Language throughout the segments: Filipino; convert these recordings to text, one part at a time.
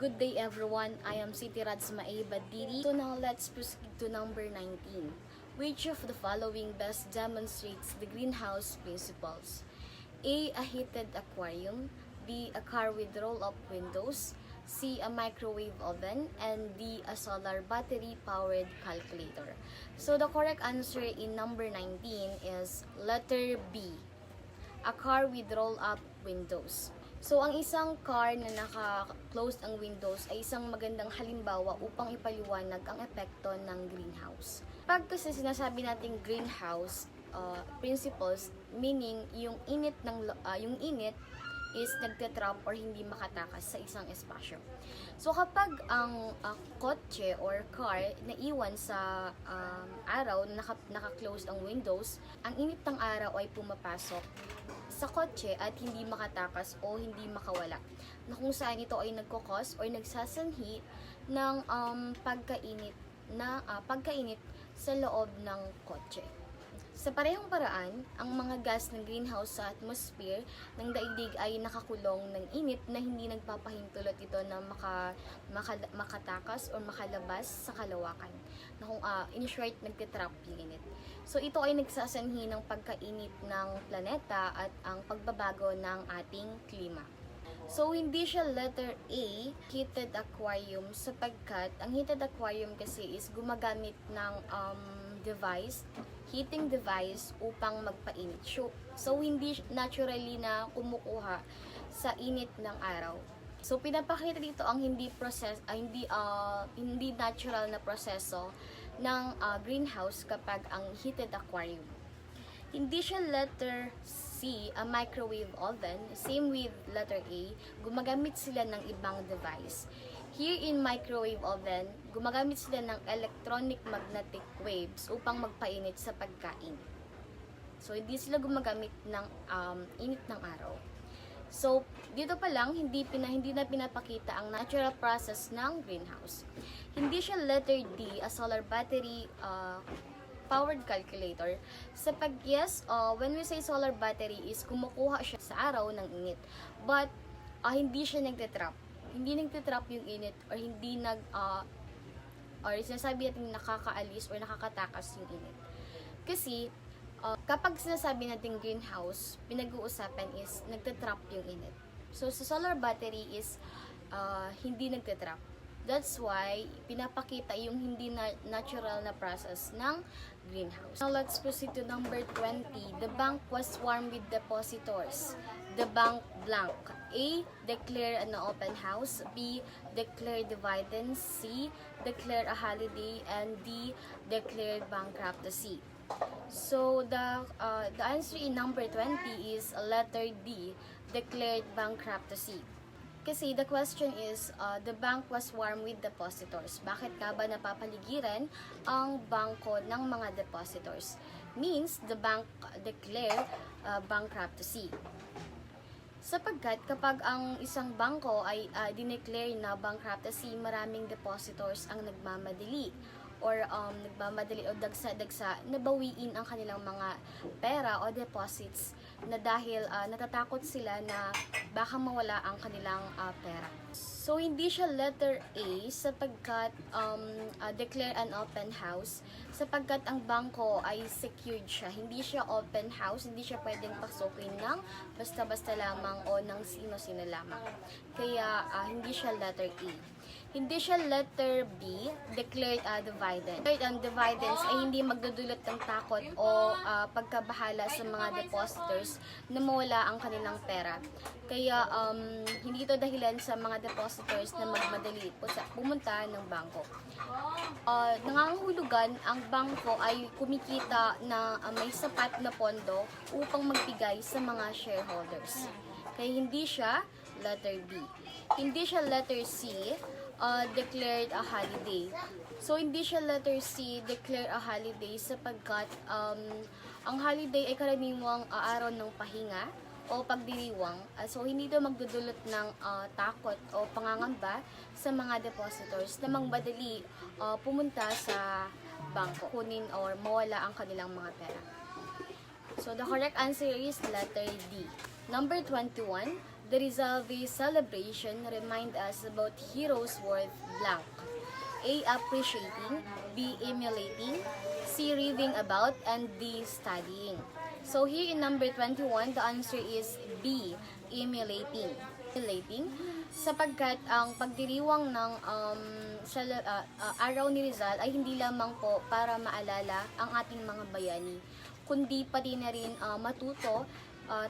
Good day everyone, I am Siti Radsmae Badiri. So now let's proceed to number 19. Which of the following best demonstrates the greenhouse principles? A. A heated aquarium. B. A car with roll-up windows. C. A microwave oven. And D. A solar battery-powered calculator. So the correct answer in number 19 is letter B. A car with roll-up windows. So, ang isang car na naka-closed ang windows ay isang magandang halimbawa upang ipaliwanag ang epekto ng greenhouse. Pag kasi sinasabi nating greenhouse principles, meaning yung init is nagtetrap or hindi makatakas sa isang espasyo. So kapag ang kotse or car na iwan sa araw na naka-close ang windows, ang init ng araw ay pumapasok sa kotse at hindi makatakas o hindi makawala, na kung saan ito ay nagkokos or nagsasanhi ng pagkainit sa loob ng kotse. Sa parehong paraan, ang mga gas ng greenhouse sa atmosphere ng daigdig ay nakakulong ng init na hindi nagpapahintulot ito na makatakas o makalabas sa kalawakan. Na kung in short, nagtitrap yung init. So ito ay nagsasanhi ng pagkainit ng planeta at ang pagbabago ng ating klima. So, hindi siya letter A, heated aquarium, sapagkat ang heated aquarium kasi is gumagamit ng heating device upang magpainit. So, hindi naturally na kumukuha sa init ng araw. So, pinapakita dito ang hindi natural na proseso ng greenhouse kapag ang heated aquarium. Hindi siya letter C, a microwave oven. Same with letter A, gumagamit sila ng ibang device. Here in microwave oven, gumagamit sila ng electronic magnetic waves upang magpainit sa pagkain. So, hindi sila gumagamit ng init ng araw. So, dito pa lang, hindi na pinapakita ang natural process ng greenhouse. Hindi siya letter D, a solar battery powered calculator. When we say solar battery is kumukuha siya sa araw ng init. But, hindi siya nagtetrap. Hindi nagtetrap yung init or or sinasabi natin nakakaalis or nakakatakas yung init. Kasi, kapag sinasabi natin greenhouse, pinag-uusapan is nagtetrap yung init. So, sa solar battery is hindi nagtetrap. That's why, pinapakita yung hindi natural na process ng greenhouse. Now, let's proceed to number 20. The bank was swarmed with depositors. The bank blank. A. Declare an open house. B. Declare dividends. C. Declare a holiday. And D. Declare bankruptcy. So, the answer in number 20 is letter D. Declared bankruptcy. Kasi the question is, the bank was swarmed with depositors. Bakit ka ba napapaligiran ang bangko ng mga depositors? Means, the bank declare bankruptcy. Sapagkat kapag ang isang bangko ay dineclare na bankruptcy, maraming depositors ang nagmamadali o dagsa-dagsa na bawiin ang kanilang mga pera o deposits na dahil natatakot sila na baka mawala ang kanilang pera. So, hindi siya letter A sapagkat declare an open house, sapagkat ang bangko ay secured siya. Hindi siya open house, hindi siya pwedeng pasukin ng basta-basta lamang o ng sino-sino lamang. Kaya hindi siya letter A. Hindi siya letter B, declared dividend. Ang dividends ay hindi magdudulot ng takot o pagkabahala sa mga depositors na mawala ang kanilang pera. Kaya hindi ito dahilan sa mga depositors na magmadali pumunta ng bangko. Nangangahulugan ang bangko ay kumikita na may sapat na pondo upang magbigay sa mga shareholders. Kaya hindi siya letter B. Hindi siya letter C, declared a holiday. So, hindi siya letter C, declare a holiday sapagkat ang holiday ay karaniwang araw ng pahinga o pagdiriwang. So, hindi ito magdudulot ng takot o pangangamba sa mga depositors na magmadali pumunta sa bangko, kunin or mawala ang kanilang mga pera. So, the correct answer is letter D. Number 21, The Rizal Day celebration remind us about heroes worth blank. A. Appreciating. B. Emulating. C. Reading about. And D. Studying. So here in number 21, the answer is B. Emulating. Emulating sapagkat ang pagdiriwang ng araw ni Rizal ay hindi lamang po para maalala ang ating mga bayani, kundi pati na rin matuto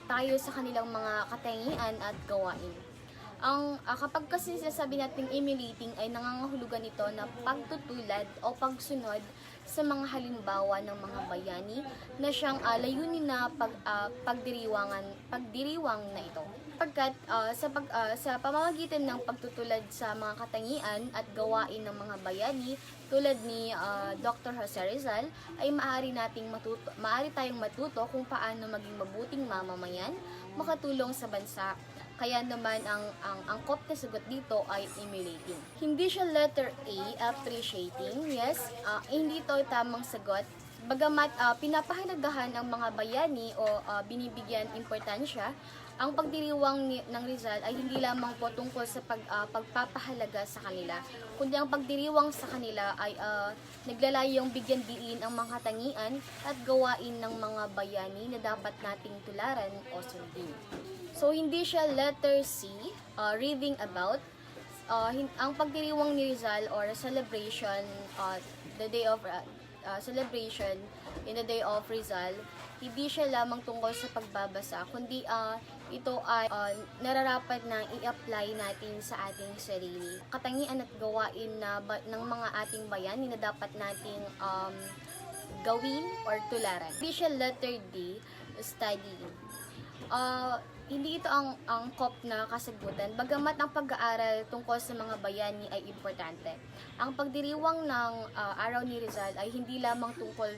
tayo sa kanilang mga katangian at gawain. Kapag kasi sinasabi natin emulating ay nangangahulugan ito na pagtutulad o pagsunod sa mga halimbawa ng mga bayani na siyang layunin na pagdiriwang na ito. Sapagkat sa pamamagitan ng pagtutulad sa mga katangian at gawain ng mga bayani tulad ni Dr. Jose Rizal ay maaari tayong matuto kung paano maging mabuting mamamayan, makatulong sa bansa. Kaya naman ang angkop na sagot dito ay emulating. Hindi siya letter A, appreciating. Yes, hindi ito tamang sagot. Bagamat pinapahalagahan ang mga bayani o binibigyan importansya, ang pagdiriwang ng Rizal ay hindi lamang po tungkol sa pagpapahalaga sa kanila, kundi ang pagdiriwang sa kanila ay naglalayong bigyan diin ang mga katangian at gawain ng mga bayani na dapat nating tularan o sundin. So, hindi siya letter C, reading about. Ang pagdiriwang ni Rizal or celebration, the day of celebration in the day of Rizal, hindi siya lamang tungkol sa pagbabasa, kundi ito ay nararapat na i-apply natin sa ating sarili. Katangian at gawain ng mga ating bayani na dapat nating gawin or tularan. Hindi siya letter D, studying. Hindi ito ang angkop na kasagutan, bagamat ang pag-aaral tungkol sa mga bayani ay importante. Ang pagdiriwang ng araw ni Rizal ay hindi lamang tungkol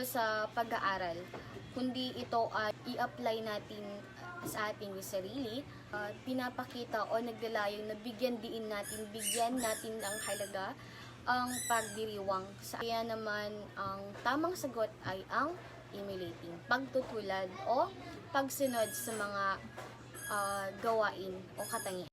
sa pag-aaral, kundi ito ay i-apply natin sa ating sarili. Pinapakita o naglalayong na bigyan natin ng halaga ang pagdiriwang. Kaya naman ang tamang sagot ay ang emulating, pagtutulad o pagsunod sa mga gawain o katangian.